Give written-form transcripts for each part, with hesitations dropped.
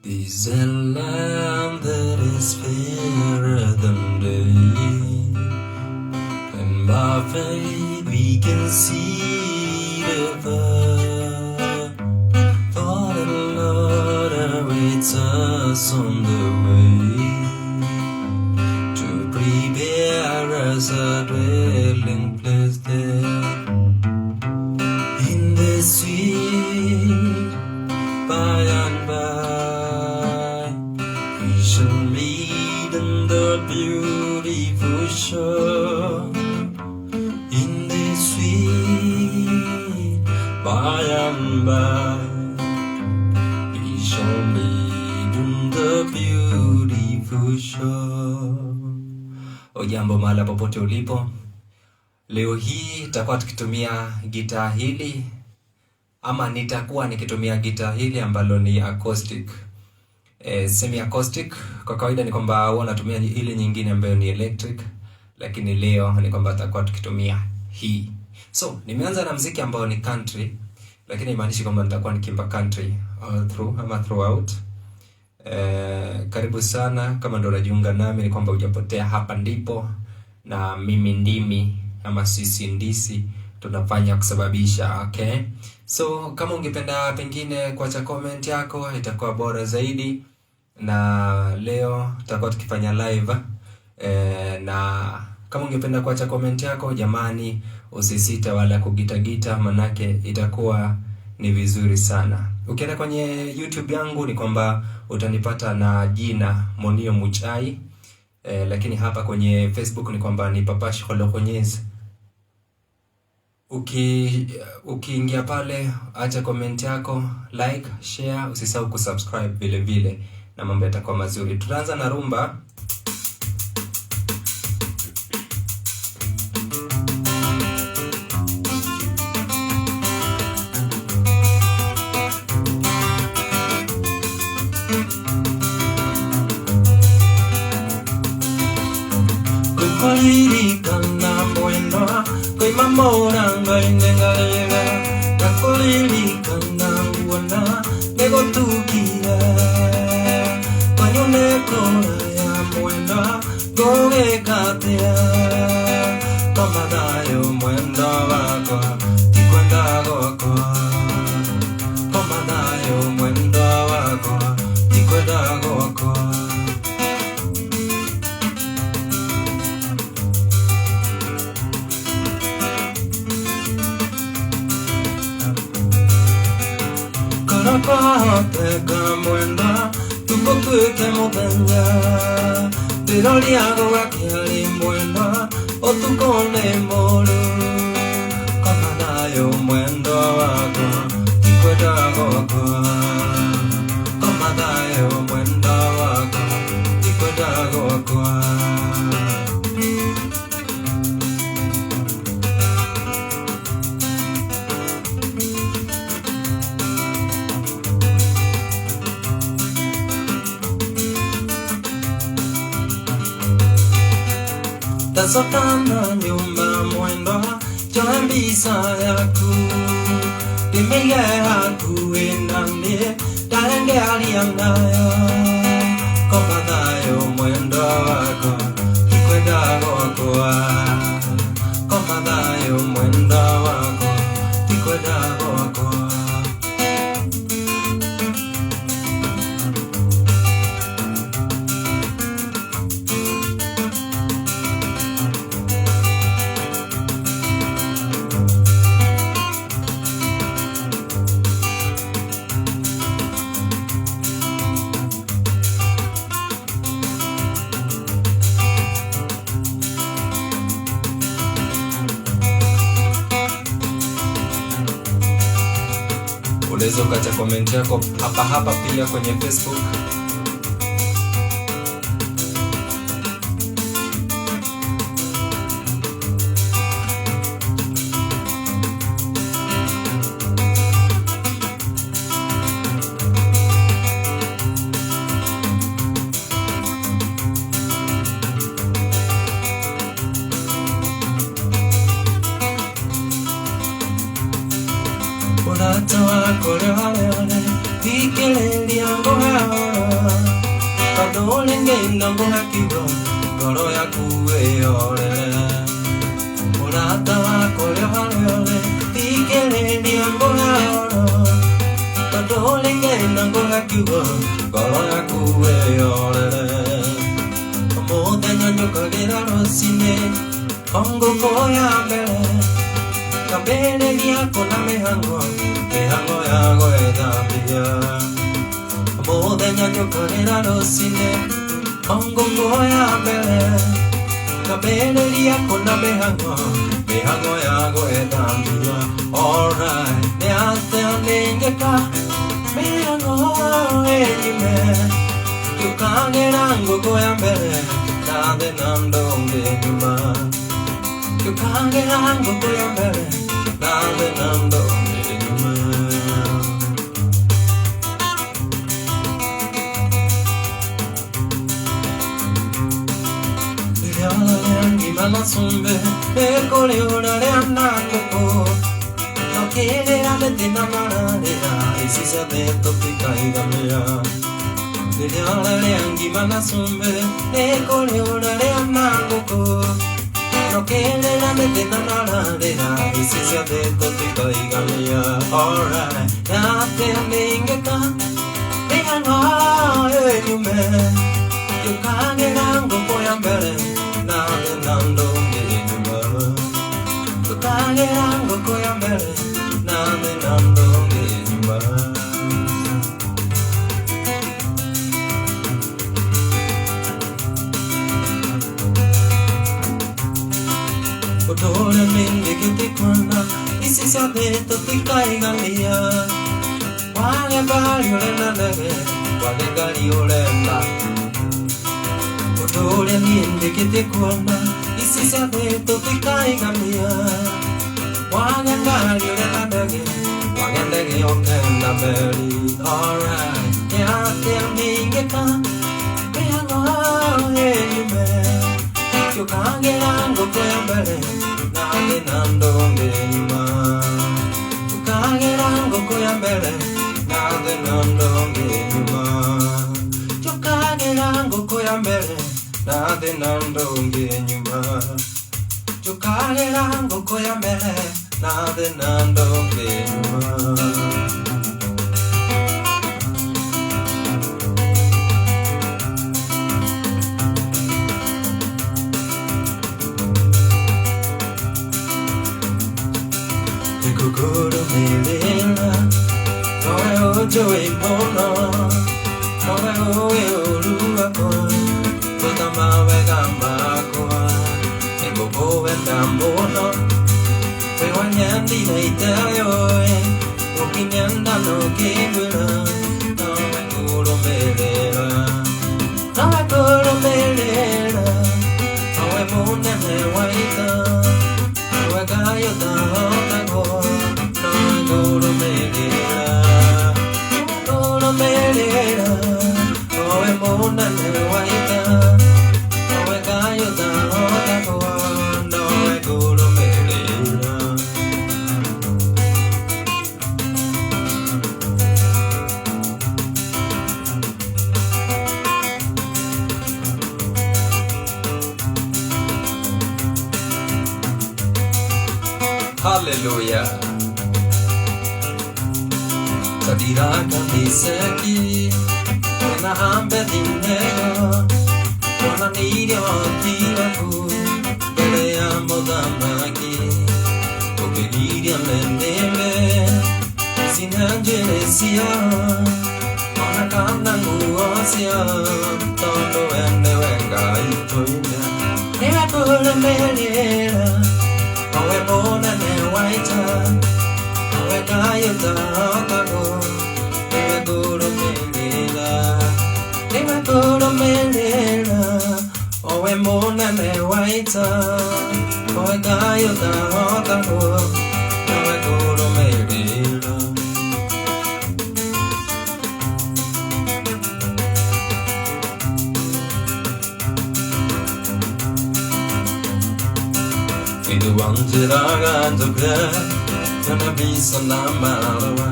This is a land that is fairer than day, and by faith we can see the path. For the Lord awaits us on the way to prepare us a dwelling place there. In the sweet by and by, we shall meet in the beautiful shore. In the sweet by and by, we shall meet in the beautiful shore. Ujambo mahala popote ulipo. Leo hii tutakuwa tukitumia gitaa hili, ama nitakuwa nikitumia gitaa hili ambalo ni acoustic, semi acoustic. Kwa kawaida ni kwamba huwa natumia ile nyingine ambayo ni electric, lakini leo ni kwamba tutakuwa tukitumia hii. So nimeanza na muziki ambao ni country, lakini imaanishi kwamba nitakuwa nikiimba country all through ama throughout. Karibu sana kama ndo unajiunga nami, ni kwamba hujapotea. Hapa ndipo na mimi ndimi ama sisi ndisi tunafanya kusababisha, okay? So kama ungependa pengine kuacha comment yako itakuwa bora zaidi, na leo tutakuwa tukifanya live. Na kama ungependa kuacha comment yako, jamani, usisite wala kugitagita, manake itakuwa ni vizuri sana. Ukienda kwenye YouTube yangu ni kwamba utanipata na jina Monio Muchai, lakini hapa kwenye Facebook ni kwamba ni Papashi Holokonyezi. Ukiingia pale, acha comment yako, like, share, usisahau kusubscribe vile vile, na mambo yatakuwa mazuri. Tutaanza na rumba. Kukulirikana mwendo kwa mamoranga inengalega, nakulirikana uona nego tukia panyone kora ya mwendo goge katea tomadayo mwendo wako tikwenda goko, tomadayo mwendo wako tikwenda goko. Teka mwenda tukotuke mubenya tiroli ago wakiali mwenda otukone molu kamanayo mwendo wako tikweda goko, kamanayo mwendo wako tikweda goko. Tazatana nyumba mwendo joembisa yaku imeye haku endane tarenge aliangayo komadayo mwendo wako tikwenda gokoa, komadayo mwendo wako tikwenda gokoa. Unaweza ukacha comment yako hapa pia kwenye Facebook. Unatoa kore wale wale, ikele liango hao Kadolenge nango hakigo Goro ya kuwe ore Urata wako leo hale Tikele ni ambona oro Kadolenge nango hakigo Goro ya kuwe ore Mode nyanyo kagera rosine Kongo koya mbele Kabele ni ako na mehango ya goe dambia Mode nyanyo kagera rosine Kongo koya mbele Kabele ni ako na mehango ya goe dambia Alright, ne ate anengeka Mehango enyime Yukagera ngogo ya mbele Nade nandonge nyuma Yukagera ngogo ya mbele Nade nandonge nyuma Yala yangi mala sumbe Ekole orare anangoko No kere abete namararea Isi sabeto pika igamea Yala yangi mala sumbe Ekole orare anangoko No kere abete namararea Isi sabeto pika igamea Alright Yate anengeka Ehango enyume Yukagera ngoko ya mbele Nade nandonge nyuma Yukagera ngoko ya mbele Nade nandonge nyuma Kotore minde kete kwana Isi sabeto tika igalia Wage bari orena nage Wage gari orena Kotore minde kete kwana Isi sabeto tika igalia Wage gari orena nage Wage nage okenda beri Alright Yate amingeka Mehango enyume Yukagera ngoko ya mbele Nade nandonge nyuma Yukagera ngoko ya mbele Nade nandonge nyuma Yukagera ngoko ya mbele Nade nandonge nyuma Yukagera ngoko ya mbele Nade nandonge nyuma Kokoro melela Koe ojo e mono Koe oe orua koe Kota mawe gamba koe Eko koe tambono Koe wanyandi neite oe Oki nyanda no kimura Koe kuro melela Koe kuro melela Koe muna ne waita Koe gayo ta hota koe Goro melera, oe mona ne waita, oe gayo da hota koa, oe goro melera. Hallelujah. Sadiraka miseki Kena hambe dinero Kona nirio tiraku Bele ambo damaki Koke niria meneme Sinangele siya Kona kanda nguosia Tondo ende wenga itoina Ewa kura melera Owe mona ne waita Owe kayo ta okago Ewa kura melera Ewa kura melera Owe mona ne waita Owe kayo ta okago Ewa kura melera Fidu wanjiraga toka Yana bisa namarawa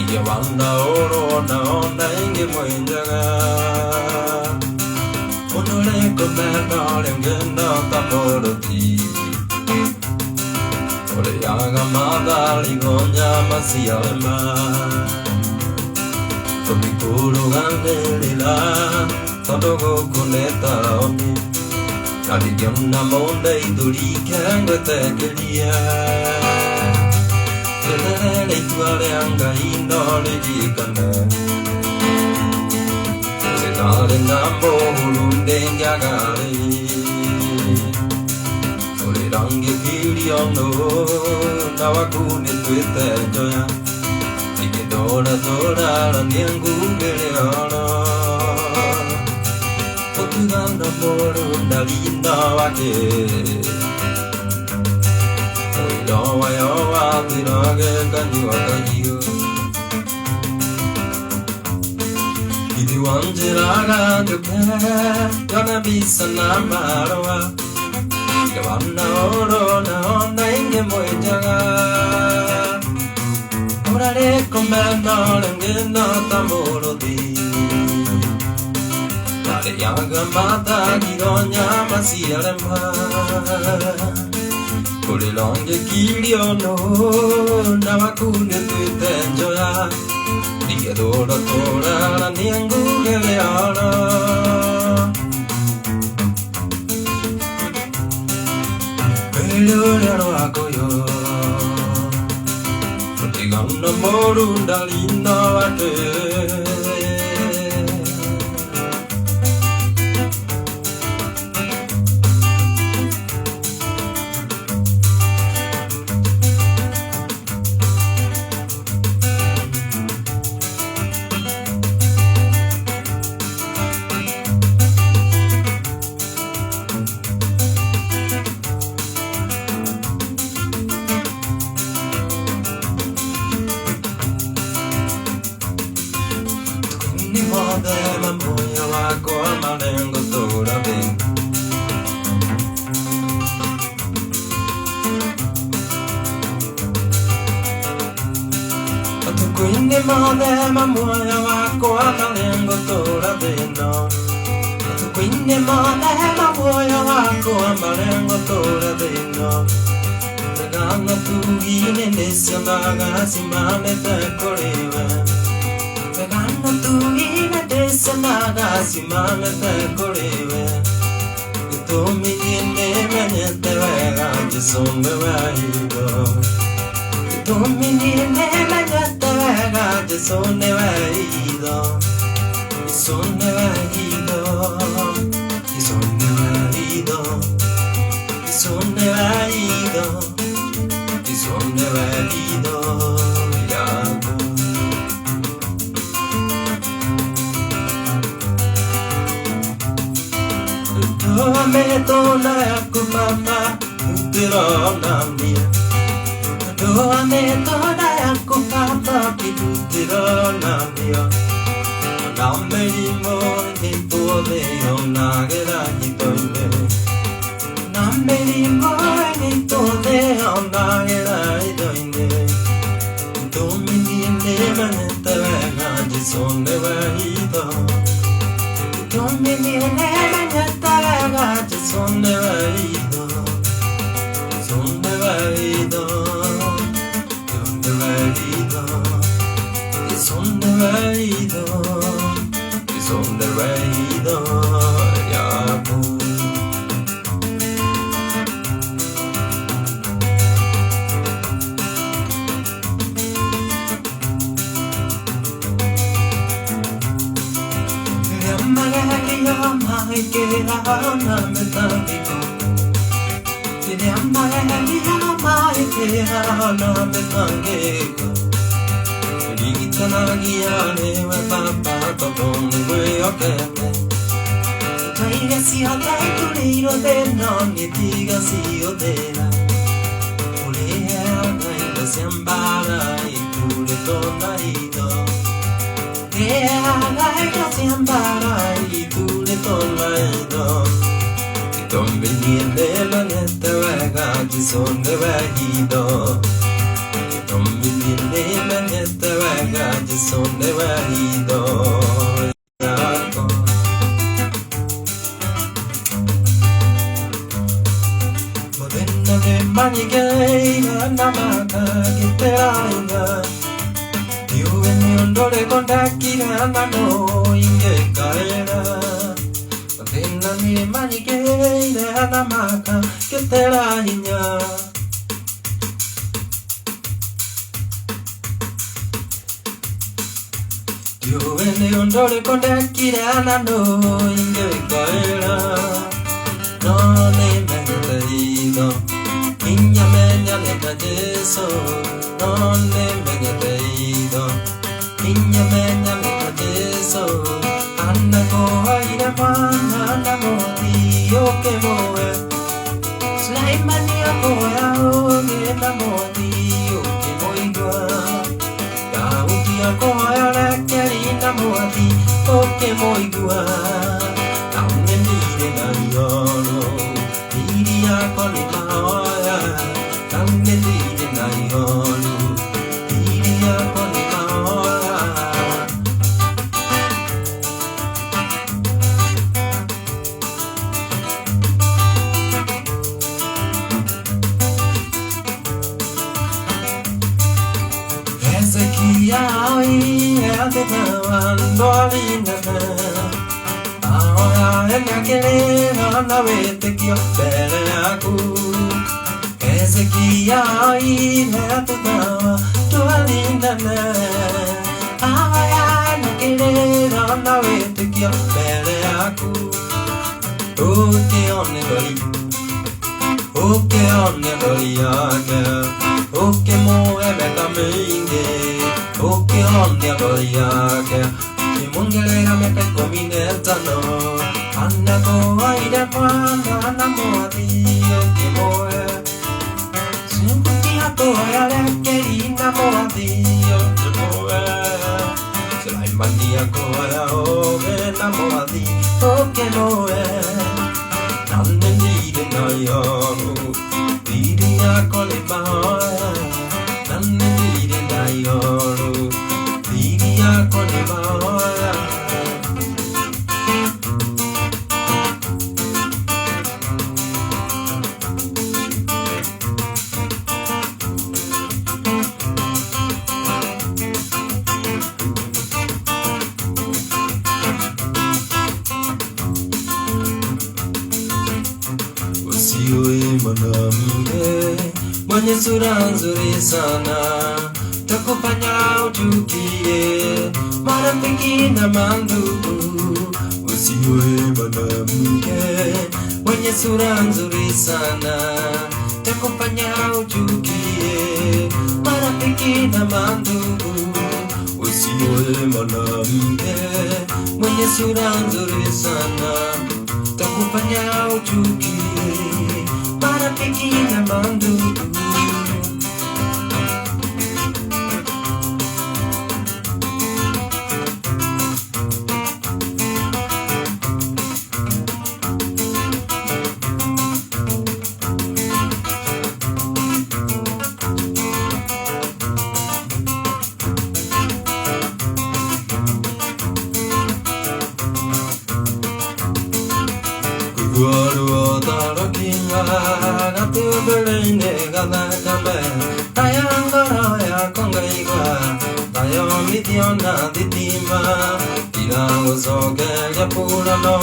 Igewanda oro na onda inge mwenjaga Monole komena lengena tamoroti Ore yaga mada ligonya masialema Tomikuru gandelila Todogo kuneta omi Adigana monde iduri kengwe tekelia Tenere ituare anga inore jikane Zenare nambo hulunde yagare Ore rangi kiri ono Nawakune tuete joya Ike dora dora la niengu gere ono Otuganda moru nalina wake Oirowa yowa tirage kanyu akajiyo Idi wanjiraga duke Yana bisa namarowa Gawana oro na onda inge moejaga Orare komeno lengena tamorodi Tare yaga mata gironya masiarema Kore longe kirio no Nawakune tuite joya Dige dora tora la niengu gele ara Pelurero akoyo Tigana moru dalina wate Dema moyo wako malengo tora ben Atukuinde modema moyo wako malengo tora beno Atukuinde modema moyo wako malengo tora beno Tegana tugine nesionaga simame tekorewe Tegana tugine desanaga simame tekorewe Kitomi yene menyete wega jisonge waigo Kitomi yene menyete wega jisonge waigo Jisonge waigo Jisonge waigo Jisonge waigo Jisonge waigo Yago Doame tona yako mama Utirona mia Doame tona yako mama Utirona mia Nameri mo Nito de onagera hitoime Nameri mo Nito de onagera hitoime Domini ne maneta vega Jisonde vaido Domini ne maneta vega Jisonde vaido Jisonde vaido Jisonde vaido Jisonde vaido Jisonde vaido Yabu Conveniente la neta vega Jisonde vaido Conveniente la neta vega gaji sonde waido yako Modena de manigeina namaka kiteraina Diuwe ni ondole kondakira nano inge kaera Modena ni manigeina namaka kiteraina Diuwe ondole kondakira nano inge kaera No ne menyeteido Inya menya neka jeso No ne menyeteido Inya menya neka jeso Anna ko aire mwana Anna moti yoke moe Slaimani ako ya oge na moti yoke moigwa Kauti ako ya lekeri na moti yoke moigwa Aune mire na yoro Miri ako ni mahoya Aune mire na yoro Miri ako ni mahoya Hezekia oi Hezekia wandolinana Ahora ena kelena na wetekio bere yaku Hezekia ina tutawa tualinana Ahora ena kelena na wetekio bere yaku Oke one dori yake Oke moe beka minge Oke one dori yake Mungelera me peko minetano Anna ko aire mwana Anna moati yoke moe Simputi ako ayareke ina moati yoke moe Selaimani ako ayaoge na moati yoke moe Nande nide na yoru Nide ako le mahoe Nande nide na yoru Nide ako le mahoe Usiwe mwanamke mwenye sura nzuri sana Takufanya uchukie marafiki na mandugu Usiwe mwanamke mwenye sura nzuri sana Takufanya uchukie marafiki na mandugu Usiwe mwanamke mwenye sura nzuri sana Takufanya uchukie marafiki na mandugu Guaru otarakinga Gatu berine gana kame Tayangara ya kongaiga Tayo midiona ditima Ira usoge ya purano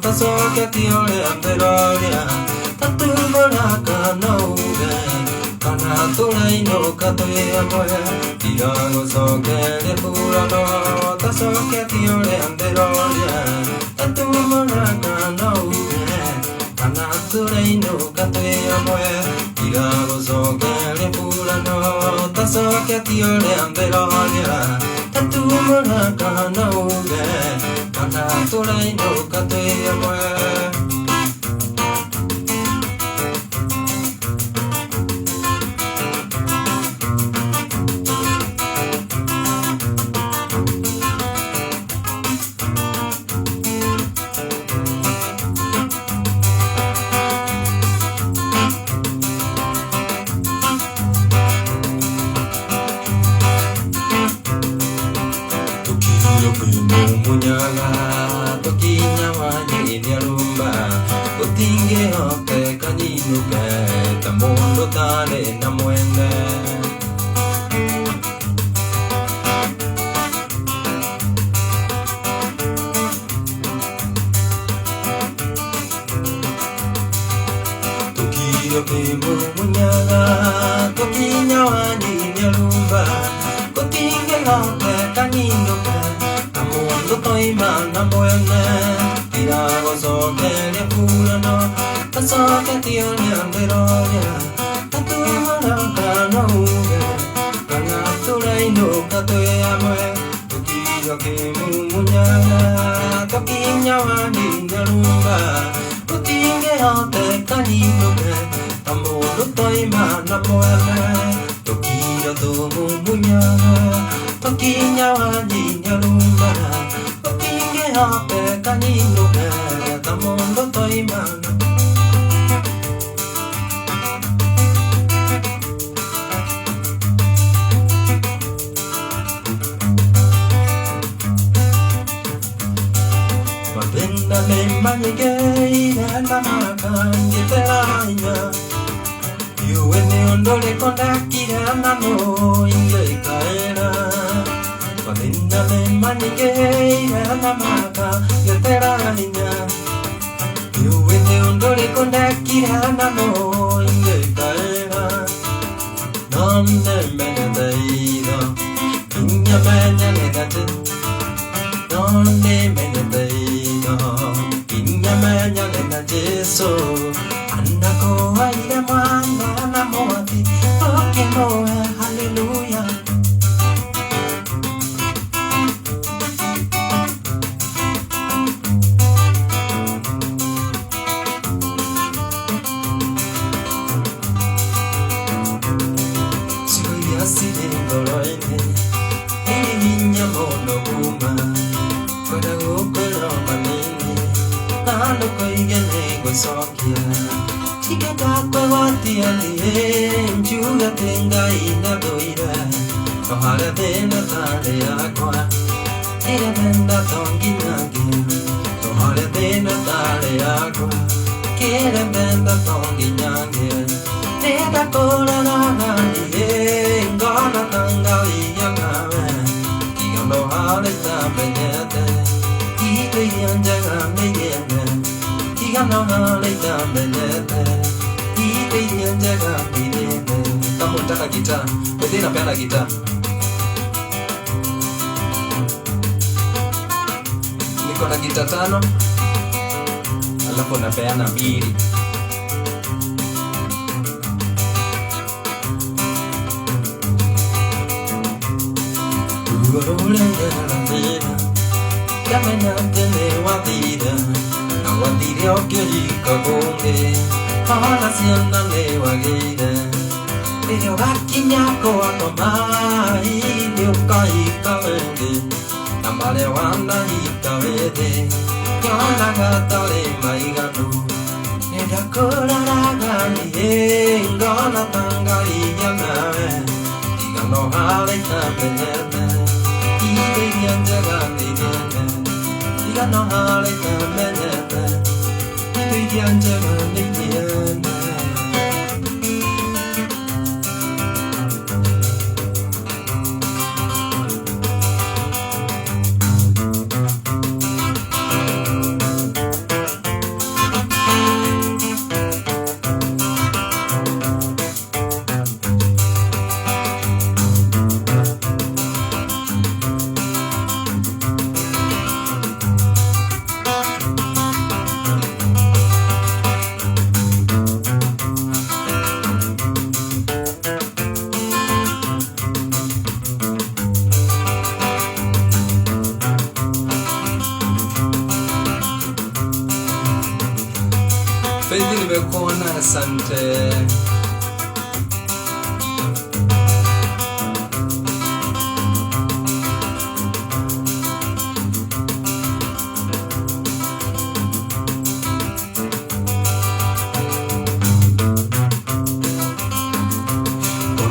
Tasoke tiore anderoria Tatu moraka no uge Kana tulai no katoe amoe Ira usoge ya purano Tasoke tiore anderoria Tatu moraka no uge Kanatsurei no katoe amoe Ira gozoge le purano Tasoke tiore anderoria Tatu moraka no uge Kanatsurei no katoe amoe tokinya wanyiria rumba gutingihoteka nyinuke ta mundu tari na mwene Munyaga tokinya wanyiria rumba gutingihoteka nyinuke ta mundu toima na mwene iragocokeria kurano gacoketie niambiroria atuhoraka uge kana turainũka twĩ hamwe tũkirio kĩmumunyaga tokinya wanyiria rumba gutingihoteka nyinuke ta mũndũ toima na mwene tũkirio tũmumunyaga tokinya wanyiria rumba gutingihoteka nyinuke ta mũndũ toima na Mapenda membanyegeire namakangĩteranya iwe nĩũndũ kondakire namo ingĩkaĩra Mapenda membanyegeire namakangĩteranya iwe nĩũndũ kondakire namo ingĩkaĩra Nondemenyeteiro inyamenyanegate Nondemenyeteiro inyamenyanega Jesu Anako aire mwana na mwati Okemoe hallelujah Sikuya sidindoroine Irinya mono kuma Kwada gukoro manini Nando koigene gũcokia Chikeka kwegotia niĩ Njuga Ngai na ndũire No harĩa thĩna tarĩ yakwa Ĩrĩa ndenda to nginyagia No harĩa thĩna tarĩ yakwa Kĩrĩa ndenda to nginyagia Nĩenda kũraraga niĩ Ngona ta Ngai nawe Tiga no harĩa itamenyete Indo iria njega nĩiende Tiga no harĩa itamenyete Indo iria njega nĩiende Kama unataka gitaa, wewe napenda gitaa Niko na gitaa 5 alafu napeana 2 Kamenyate nĩ wathira Na wathire ũkĩrika kũngĩ Ona ciana nĩ wagĩire Rĩrĩa ũgakinya kwano mai Nĩũkahika wĩthĩ Na marĩa wanahika wĩthĩ Nyonaga tarĩ maiganu Nĩenda kũraraga niĩ Ngona ta Ngai nawe Tiga no harĩa itamenyete Indo iria njega nĩiende Tiga no harĩa itamenyete Indo iria njega nĩiende Faith nimekuona, asante.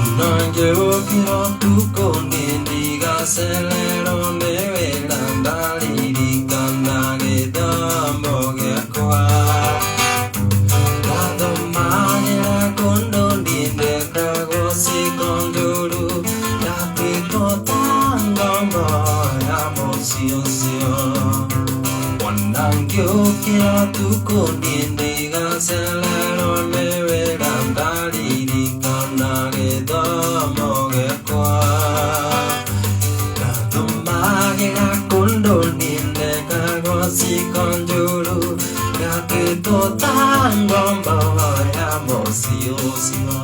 Onangeokiro tukondiga celero newe landaliri kana gedai Angiokia tukundindiga selero mewe landaliri kanage domoge kwa Katumage kakundoninde kagosi konjuru Kaketo tangomba ya mosiosio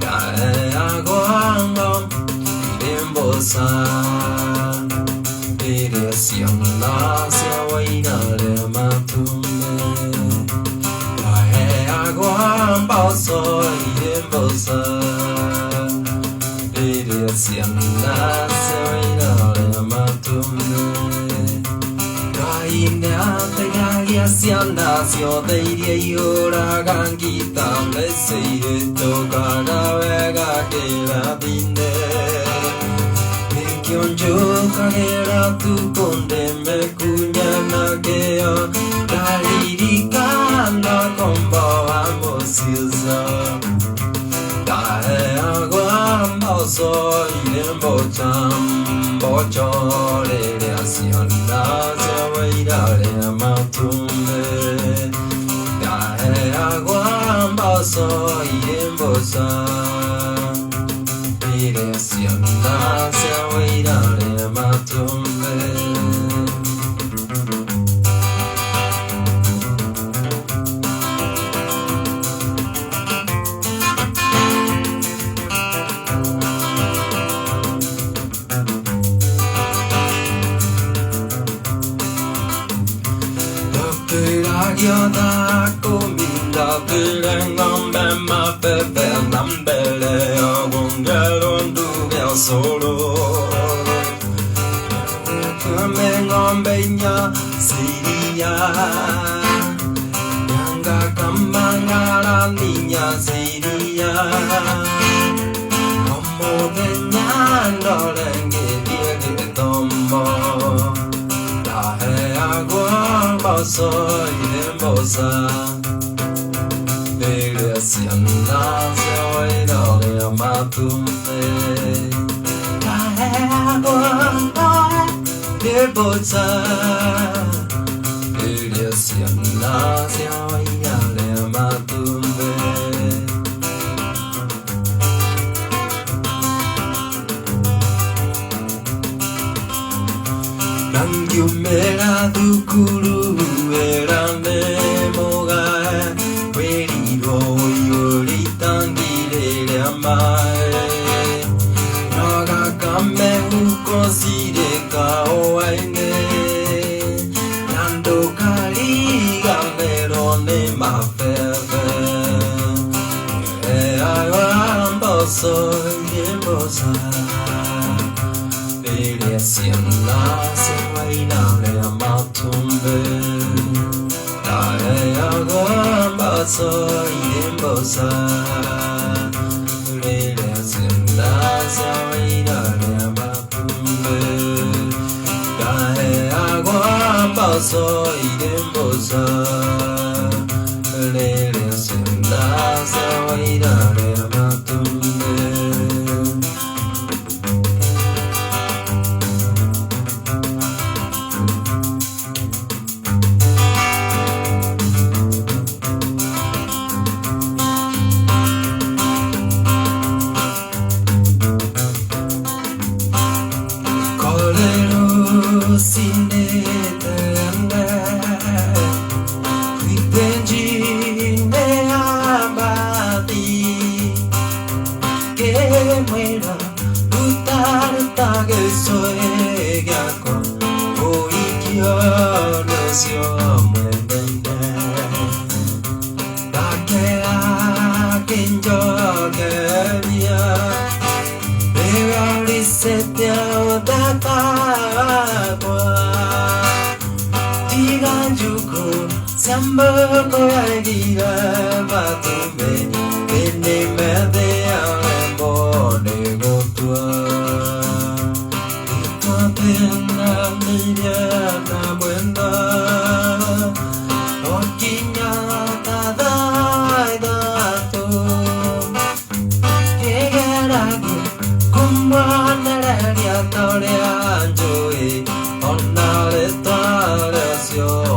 Kae aguangom idembosa Siamna siawaina le matume Kahe aguam baso idembosa Siamna siawaina le matume Kaina tegagia siamna sio deiria iora gangita Leseire tokaga vega kera binde Kyonjo kagera tu konde me kunyana geo Daliri kanda kombo amosiza Kae agua moso idembo chambo chore le asianda Zawaira le matumbe Kae agua moso idembo Siamna siawaira le matumbe Yoda kuminda pirengombe mapepe nambele Ogungelundu gel solo Kumengombe nya siria Yanga kamangala niña siria Como de nyando lenge diege tombo Dahe agua baso idembosa Siamna siawaira le matumbe Kahe agua idembosa Siamna siawaira le matumbe Nangyumera dukuru erane moga Weriro yori tangire le amae Naga kame ukosire ka oaine Nando kari gamero ne mafefe Amboso yembosa Siamna siawaira le matumbe Kae agua baso idembosa Siamna siawaira le matumbe Kae agua baso idembosa Siamna siawaira le matumbe Tore anjoe onnale tale sio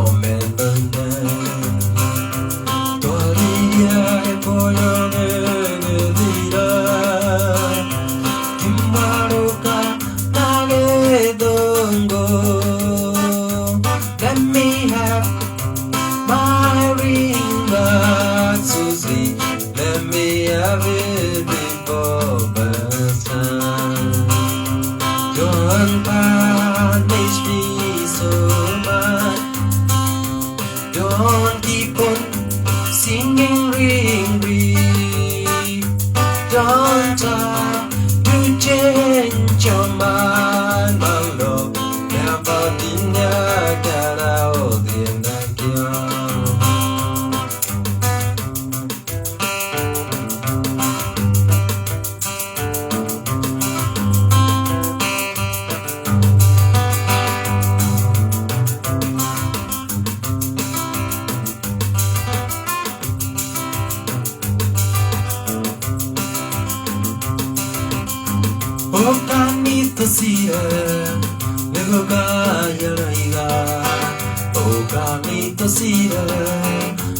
to see the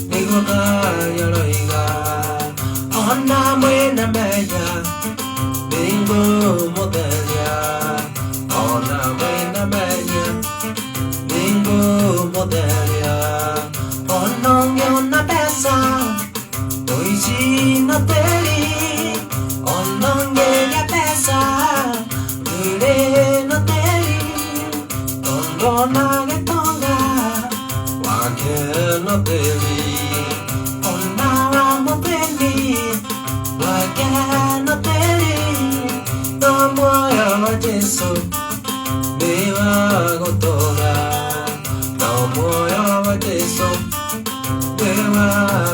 Nigoga Yaloiga Ona Mena Maya Bingo Modelia Ona Mena Maya Bingo Modelia Ona Yona Pesa Oishi no Teri Ona Yena Pesa Ure no Teri Ona Getonga Wake no Teri Ona Mopeni Wake no Teri No Moya Wajeso Beba Gotora No Moya Wajeso Beba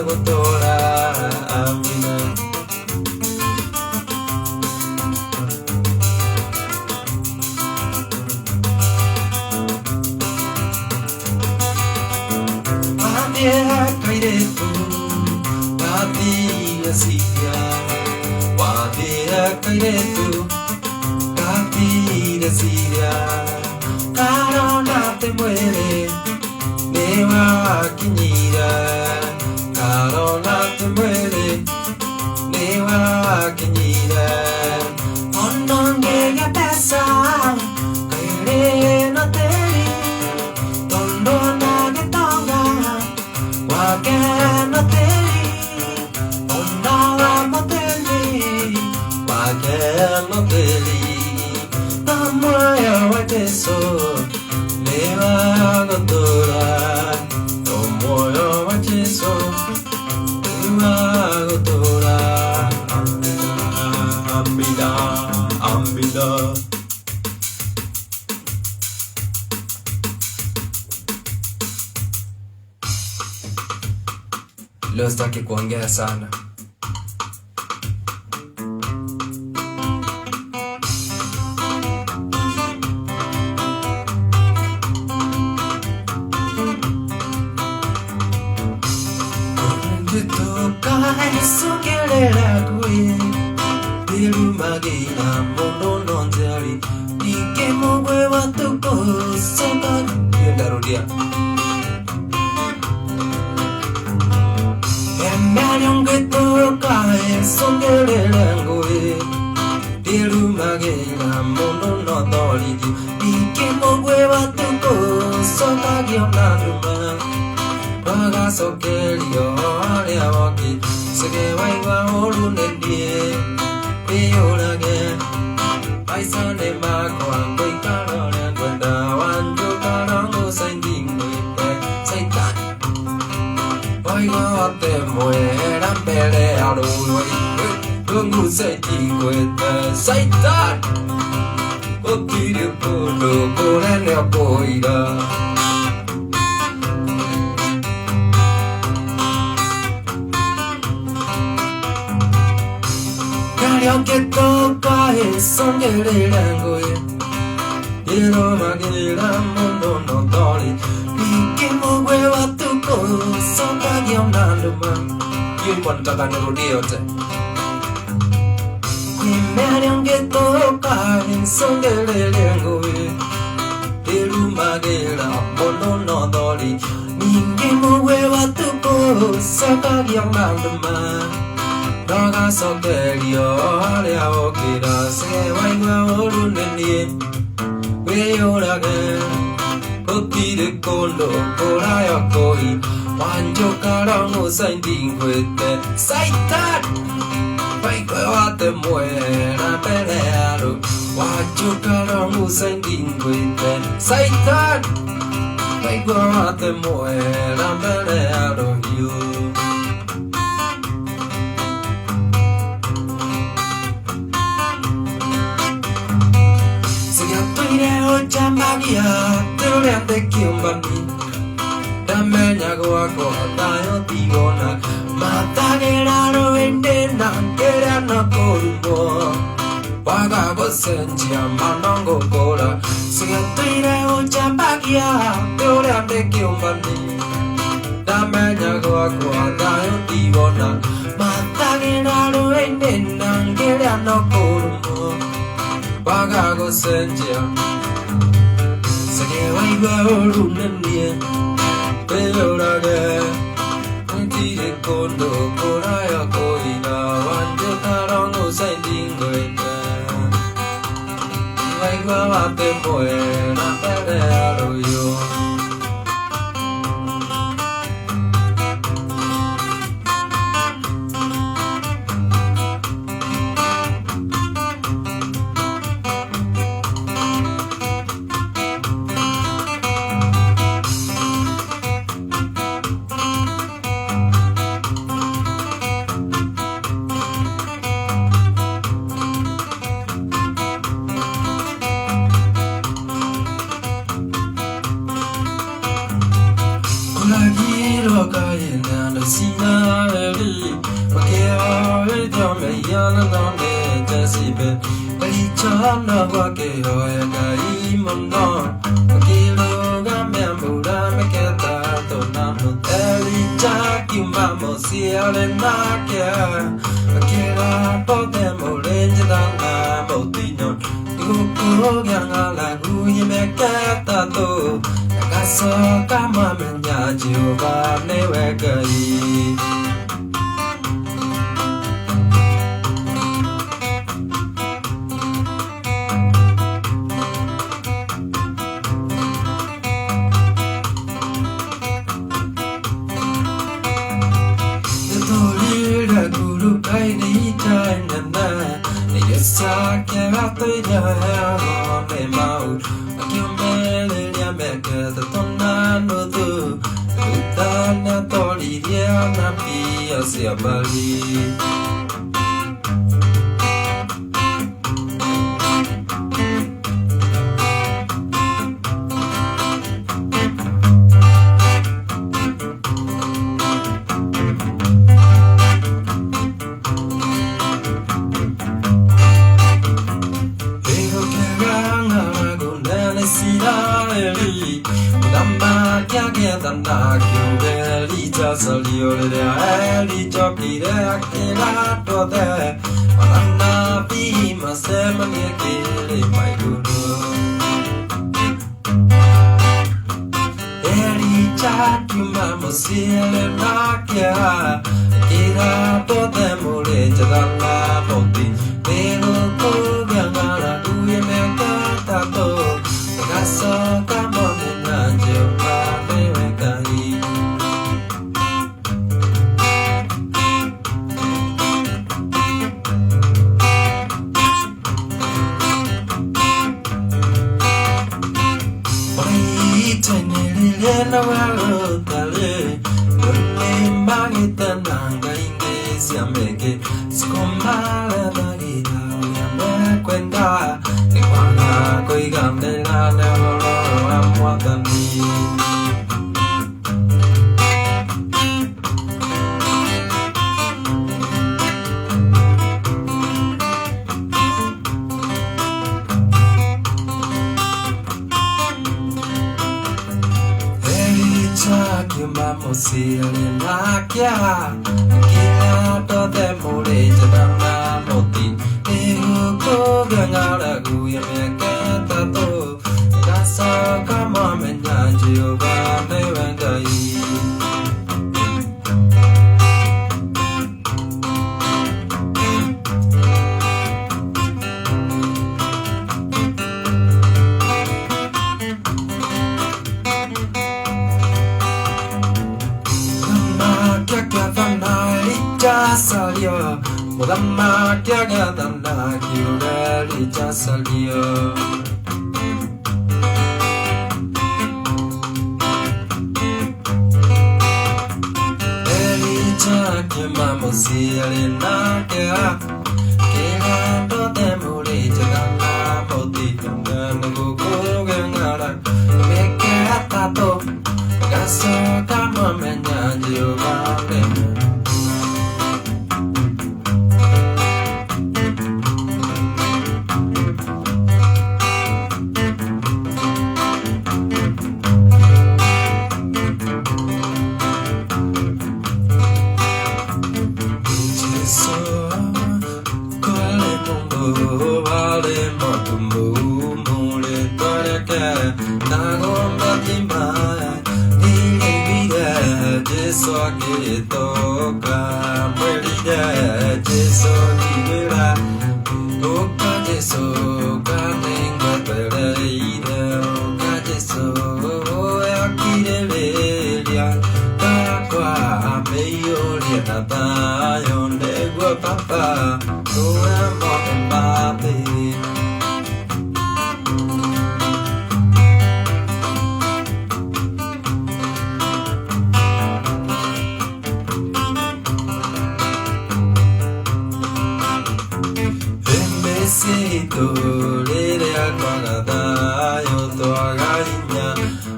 Gotora Amina Wadia Kairetu Wadia Sia Wadia Kairetu Wadia Sia Karona te muere Me va Kinyira Karona te muere Me va Kinyira Ononge ya pesa Kaire no teri Tondo na getonga Wake no teri Onda wa moteli Wake no teri Tomoya wateso Neva gotora Tomoya wateso Neva gotora Ambida, ambida Leo sitaki kuongea sana. Kutoka isogelera kuye Dilumagina mono nonzari Nike mogwe watuko soba Yendarudia Emarion kutoka isogelera kuye Dilumagina mono nonzari Nike mogwe watuko soba Yendaruma Waga sokelio alia waki Sege waiwa olu nendie Piyolage Paisane mako angoi karole Gwenda wanjo karango saindingwete Saitan Waiwa wate moera mbele aloi Tungu saindingwete Saitan Okiri puno korene apoira Aunque toca eso que le lango Quiero maguera mundo no doli Y que mo hueva tu cosa Pagui una luma Y un cuanto gano rodiote Y me haré aunque toca eso que le lango Quiero maguera mundo no doli Y que mo hueva tu cosa Pagui una luma Raga sokelio alia okira Se waiwa olu nendie Weyorage Okire kondo koraya koi Wanjo karango saindingwete Saitan Waikwe wate muera pelearo Wanjo karango saindingwete Saitan Waikwe wate muera pelearo you Chamagia, tule ande kiumbani Damenya guako atayo tibona Matagera no vendena, kera na korumo Waga gosenjia manongo kora Siga tuire o chamagia, tule ande kiumbani Damenya guako atayo tibona Matagera no vendena, kera na korumo Waga gosenjia Sege waiwa olu nendie sinari Wakeo Dome Yana Jessibe Chana Wakeo Yakai Mono Wakilo Gamemura Maketa Tonamo Eli Jaki Mamo Siale Nakia Wakira Podemo Lenjana Botino Yuko Yangala Guyi Maketa To Nagaso Kama Menya Jiova Newekai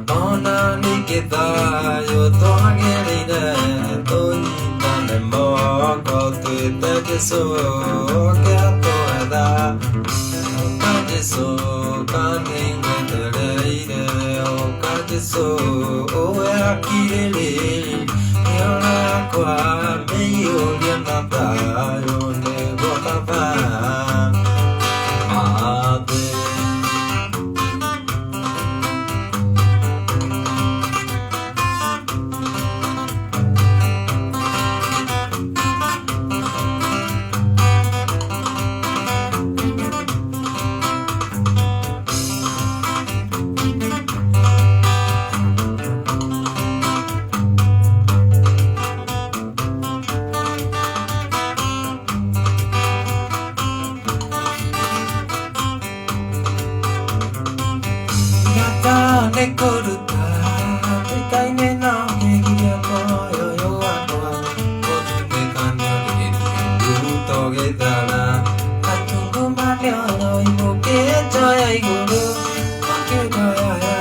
Ona nikita yo to agere to bote te so ke to da ka so ka ning de de o ka so o ya ki le yo na kwa me yo le na ta yo ne bo ta pa Nekoruta, kai ne na me giya ko yo yo atwa, ko ne kanyo ni du to ge dara, atungu ma le no ibo ke joy ai guru, ke joy ya.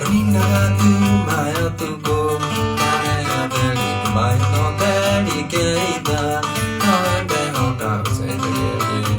Rina tu ma ya tu go, ya beli mai no beli ke ida, no be no ta se te ge.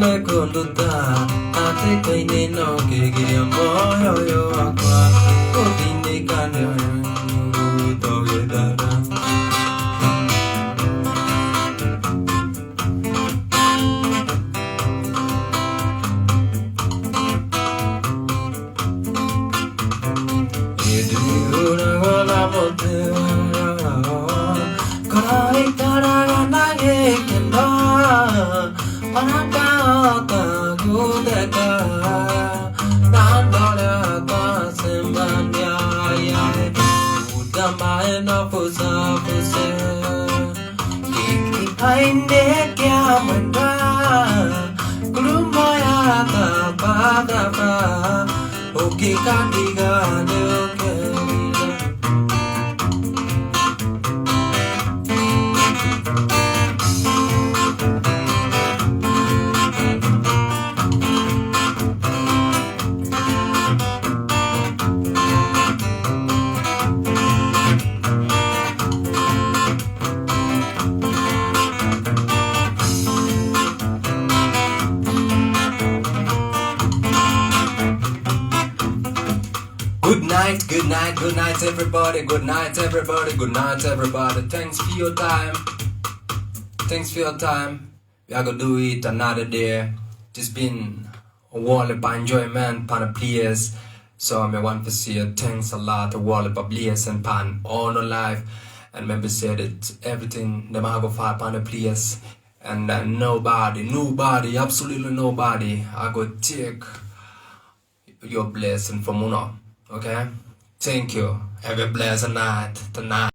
Me conduta ate kai ne no ke giria mo yo yo akwa ko dine kanyo to ge dara edu ora wala bote kai tara na ge kenda Anata ta gudeka Nandara ta sembanya ya Udama ena pusa puse Kiki painde kya manda Kulumaya ta padapa Oki kandiga doke Good night, everybody. Good night, everybody. Good night, everybody. Thanks for your time. Thanks for your time. We are gonna do it another day. Just been a wall of enjoyment, pan of players. So I want to say thanks a lot, a wall of players and pan all no life. And remember say that everything them I go for pan of players. And nobody, absolutely nobody, I go take your blessing from Uno. Okay? Thank you. Have a blessed night tonight.